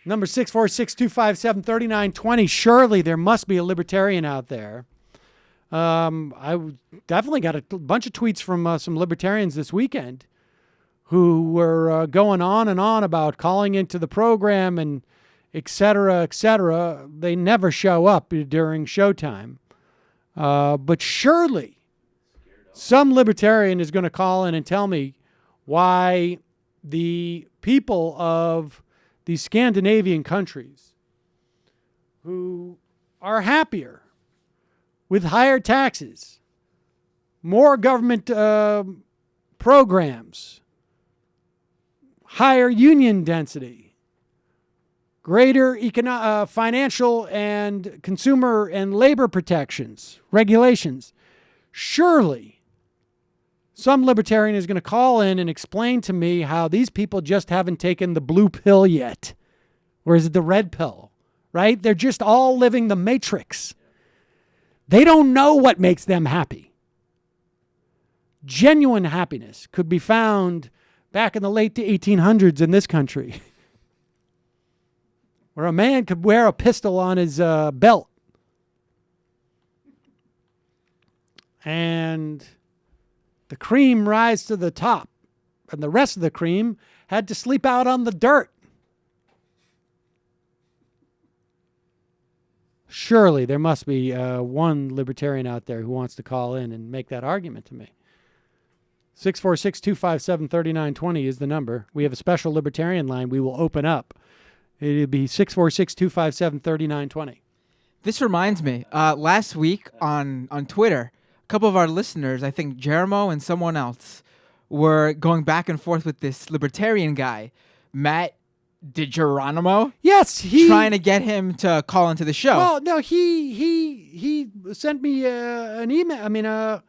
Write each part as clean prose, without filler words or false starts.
Number 646-257-3920. Surely there must be a libertarian out there. I definitely got a bunch of tweets from some libertarians this weekend who were going on and on about calling into the program and et cetera, et cetera. They never show up during showtime. But surely some libertarian is going to call in and tell me why the people of these Scandinavian countries who are happier with higher taxes, more government programs, higher union density, greater financial and consumer and labor protections, regulations. Surely some libertarian is going to call in and explain to me how these people just haven't taken the blue pill yet. Or is it the red pill, right? They're just all living the matrix. They don't know what makes them happy. Genuine happiness could be found back in the late 1800s in this country, where a man could wear a pistol on his belt and the cream rise to the top, and the rest of the cream had to sleep out on the dirt. Surely there must be one libertarian out there who wants to call in and make that argument to me. 646-257-3920 is the number. We have a special libertarian line we will open up. It'll be 646-257-3920. This reminds me, last week on Twitter, a couple of our listeners, I think Jeremo and someone else, were going back and forth with this libertarian guy, Matt DiGeronimo. Yes, trying to get him to call into the show. Well, no, he sent me an email. I mean, a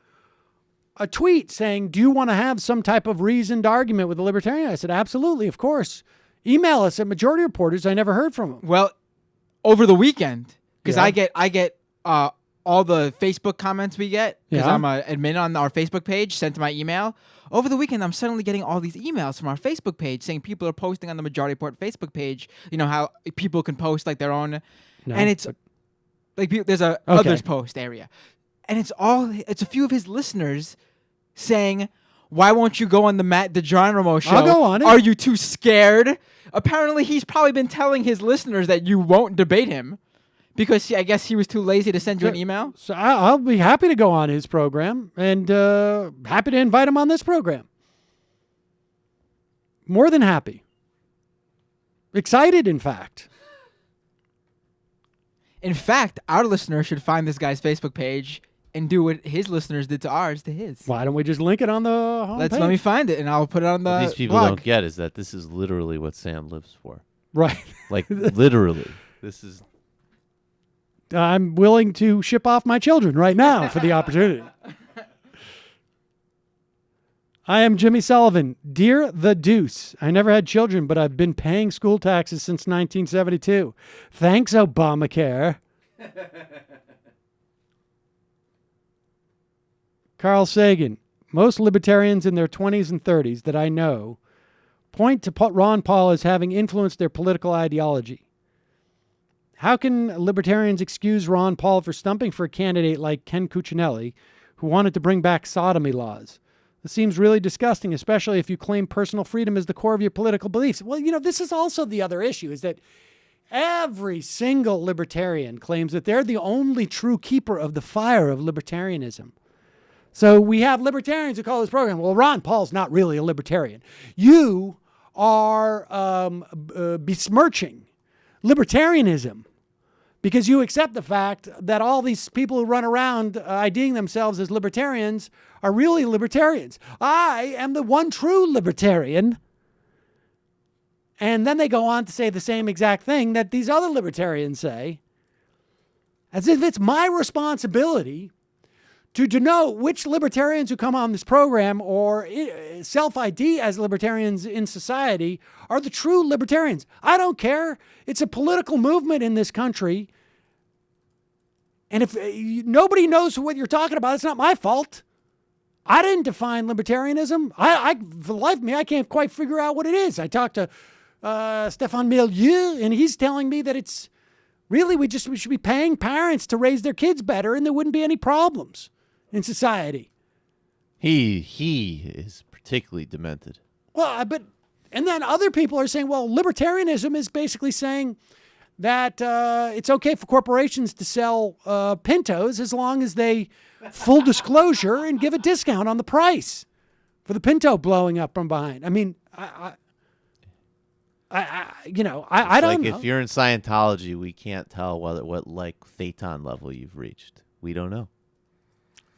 tweet saying, "Do you want to have some type of reasoned argument with a libertarian?" I said, "Absolutely, of course. Email us at Majority Reporters." I never heard from him. Well, over the weekend, because I get all the Facebook comments we get, because I'm an admin on our Facebook page, sent to my email. Over the weekend, I'm suddenly getting all these emails from our Facebook page saying people are posting on the Majority Report Facebook page, you know, how people can post like their own, and it's like there's a others post area, and it's a few of his listeners saying, "Why won't you go on the Matt DiGeronimo show? I'll go on it. Are you too scared?" Apparently, he's probably been telling his listeners that you won't debate him. Because I guess he was too lazy to send you an email? So I'll be happy to go on his program and happy to invite him on this program. More than happy. Excited, in fact. In fact, our listeners should find this guy's Facebook page and do what his listeners did to ours to his. Why don't we just link it on the homepage? Let me find it, and I'll put it on the What these people blog. don't get is that this is literally what Sam lives for. Right. Like, literally. This is... I'm willing to ship off my children right now for the opportunity. I am Jimmy Sullivan. Dear the Deuce, I never had children, but I've been paying school taxes since 1972. Thanks, Obamacare. Carl Sagan. Most libertarians in their 20s and 30s that I know point to Ron Paul as having influenced their political ideology. How can libertarians excuse Ron Paul for stumping for a candidate like Ken Cuccinelli, who wanted to bring back sodomy laws? This seems really disgusting, especially if you claim personal freedom as the core of your political beliefs. Well, you know, this is also the other issue, is that every single libertarian claims that they're the only true keeper of the fire of libertarianism. So we have libertarians who call this program, well, Ron Paul's not really a libertarian. You are besmirching libertarianism because you accept the fact that all these people who run around IDing themselves as libertarians are really libertarians. I am the one true libertarian. And then they go on to say the same exact thing that these other libertarians say, as if it's my responsibility to denote which libertarians who come on this program or self-ID as libertarians in society are the true libertarians. I don't care. It's a political movement in this country. And if nobody knows what you're talking about, it's not my fault. I didn't define libertarianism. For the life of me, I can't quite figure out what it is. I talked to Stefan Milieu, and he's telling me that it's really we should be paying parents to raise their kids better, and there wouldn't be any problems in society. He is particularly demented. Well, and then other people are saying, well, libertarianism is basically saying that it's okay for corporations to sell Pintos as long as they full disclosure and give a discount on the price for the Pinto blowing up from behind. I mean, I don't know. If you're in Scientology, we can't tell what like phaeton level you've reached. We don't know.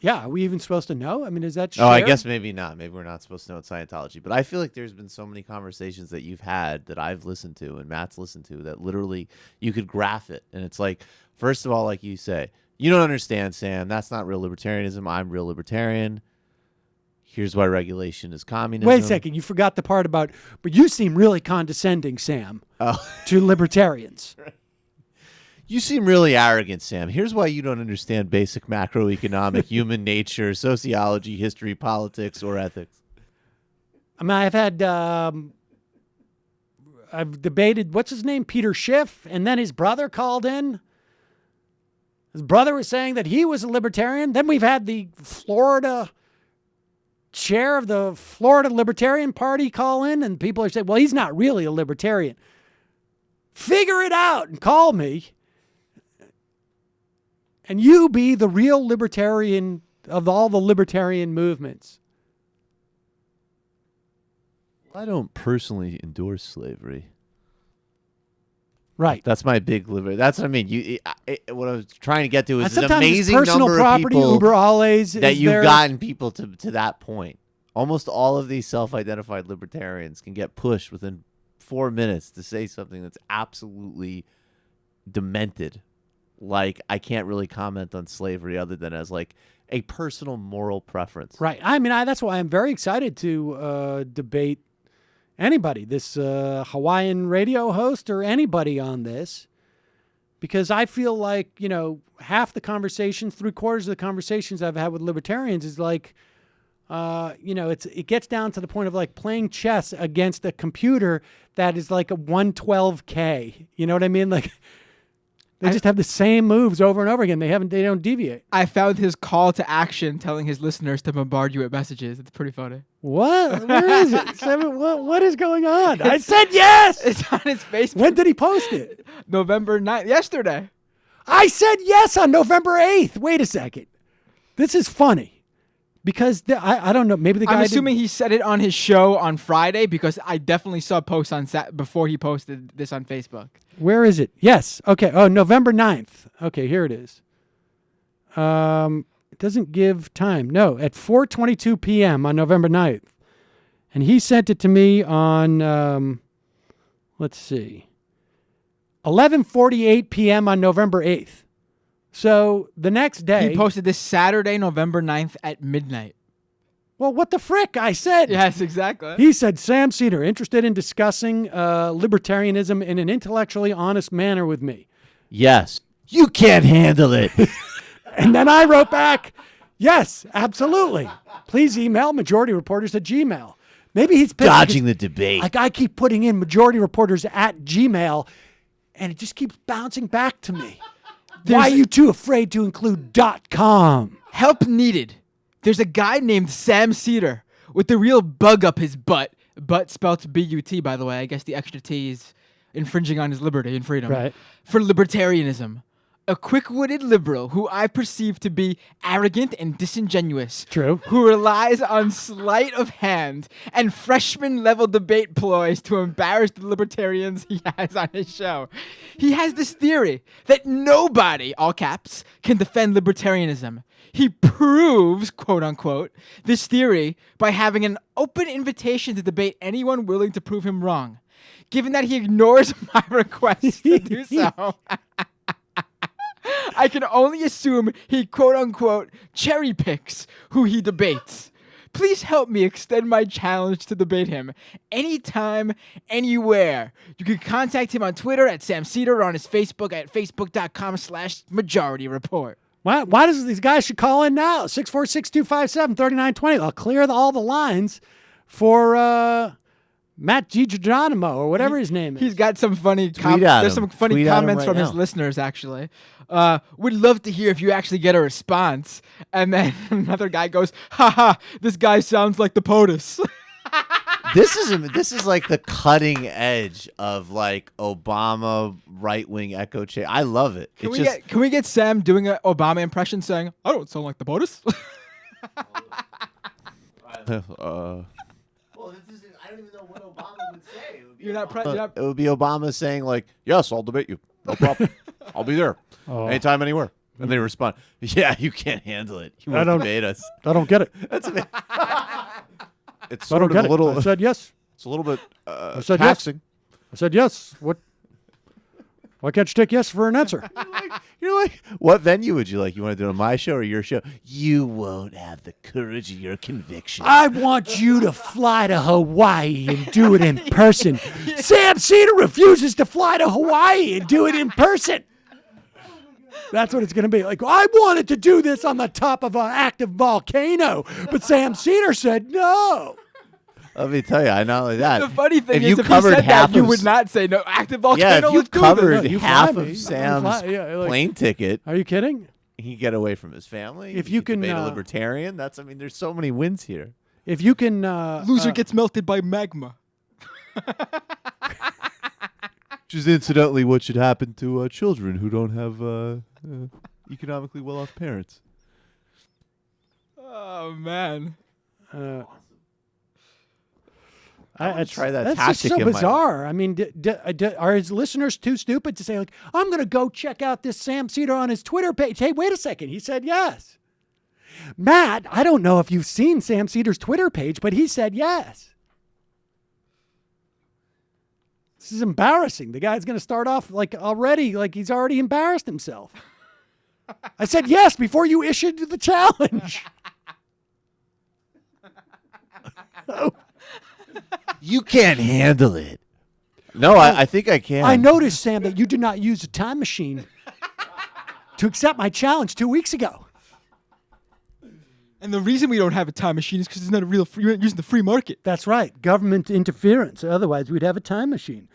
Yeah, are we even supposed to know? I mean, is that Oh, I shared? guess maybe not. Maybe we're not supposed to know in Scientology. But I feel like there's been so many conversations that you've had that I've listened to and Matt's listened to that literally you could graph it. And it's like, first of all, like you say, you don't understand, Sam. That's not real libertarianism. I'm real libertarian. Here's why regulation is communism. Wait a second. You forgot the part about, but you seem really condescending, Sam, to libertarians. You seem really arrogant, Sam. Here's why you don't understand basic macroeconomic, human nature, sociology, history, politics, or ethics. I mean, I've debated, what's his name? Peter Schiff. And then his brother called in. His brother was saying that he was a libertarian. Then we've had the Florida chair of the Florida Libertarian Party call in. And people are saying, well, he's not really a libertarian. Figure it out and call me. And you be the real libertarian of all the libertarian movements. I don't personally endorse slavery. Right. That's my big liberty. That's what I mean. What I was trying to get to is an sometimes amazing personal number property, of people Uber alles, that is you've there. gotten people to that point. Almost all of these self-identified libertarians can get pushed within 4 minutes to say something that's absolutely demented. Like, I can't really comment on slavery other than as like a personal moral preference. Right. I mean, that's why I'm very excited to debate anybody, this Hawaiian radio host or anybody on this, because I feel like, half the conversations, 3/4 of the conversations I've had with libertarians is like, it gets down to the point of like playing chess against a computer that is like a 112K. You know what I mean? Like, they just have the same moves over and over again. They don't deviate. I found his call to action telling his listeners to bombard you with messages. It's pretty funny. What? Where is it? What is going on? I said yes! It's on his Facebook. When did he post it? November 9th, yesterday. I said yes on November 8th. Wait a second. This is funny. Because I don't know. Maybe the guy. I'm assuming he said it on his show on Friday because I definitely saw posts on before he posted this on Facebook. Where is it? Yes. Okay. Oh, November 9th. Okay, here it is. It doesn't give time. No, at 4:22 p.m. on November 9th. And he sent it to me on, let's see, 11:48 p.m. on November 8th. So the next day. He posted this Saturday, November 9th at midnight. Well, what the frick? I said. Yes, exactly. He said, Sam Seder, interested in discussing libertarianism in an intellectually honest manner with me. Yes. You can't handle it. And then I wrote back, yes, absolutely. Please email majorityreporters@gmail. Maybe he's pissed dodging the debate. Like I keep putting in majorityreporters@gmail, and it just keeps bouncing back to me. Why are you too afraid to include .com? Help needed. There's a guy named Sam Seder with a real bug up his butt. Butt spelled B-U-T, by the way. I guess the extra T is infringing on his liberty and freedom. Right. For libertarianism. A quick-witted liberal who I perceive to be arrogant and disingenuous. True. Who relies on sleight of hand and freshman-level debate ploys to embarrass the libertarians he has on his show. He has this theory that nobody, all caps, can defend libertarianism. He proves, quote-unquote, this theory by having an open invitation to debate anyone willing to prove him wrong. Given that he ignores my request to do so, I can only assume he, quote-unquote, cherry picks who he debates. Please help me extend my challenge to debate him. Anytime, anywhere. You can contact him on Twitter at Sam Seder or on his Facebook at facebook.com/majority report. Why does these guys should call in now? 646-257-3920. I'll clear all the lines for Matt DiGiorgio or whatever his name is. He's got some funny Tweet at there's him. some funny Tweet at him comments right from his now. listeners actually. Would love to hear if you actually get a response. And then another guy goes, "Ha, this guy sounds like the POTUS." This is like the cutting edge of like Obama right-wing echo chamber. I love it. Can we get Sam doing an Obama impression saying, "I don't sound like the POTUS"? Well, I don't even know what Obama would say. You're not It would be Obama saying like, "Yes, I'll debate you. No problem. I'll be there. Anytime, anywhere." And they respond, "Yeah, you can't handle it. You won't debate us." I don't get it. That's a bit. It's I don't sort of get a it. little. I said yes. It's a little bit said yes. taxing. I said yes. What? Why can't you take yes for an answer? You're like, what venue would you like? You want to do it on my show or your show? You won't have the courage of your conviction. I want you to fly to Hawaii and do it in person. Sam Seder refuses to fly to Hawaii and do it in person. That's what it's going to be. Like, I wanted to do this on the top of an active volcano, but Sam Seder said no. Let me tell you, I not only that. The funny thing if is, you if you covered said half that, you of, would not say no. Active volcano. yeah, if you let's do covered this. You half fly me. of Sam's like, plane ticket, are you kidding? he can get away from his family. If he you can can, debate a libertarian. There's so many wins here. If you can, Loser gets melted by magma. Which is incidentally what should happen to children who don't have economically well-off parents. Oh man. I try that That's tactic just so in my bizarre. I mean, are his listeners too stupid to say, like, I'm going to go check out this Sam Seder on his Twitter page? Hey, wait a second. He said yes. Matt, I don't know if you've seen Sam Seder's Twitter page, but he said yes. This is embarrassing. The guy's going to start off like he's already embarrassed himself. I said yes before you issued the challenge. Oh. You can't handle it. No, I think I can. I noticed, Sam, that you did not use a time machine to accept my challenge 2 weeks ago. And the reason we don't have a time machine is because it's not a real free. You're not using the free market. That's right. Government interference. Otherwise, we'd have a time machine.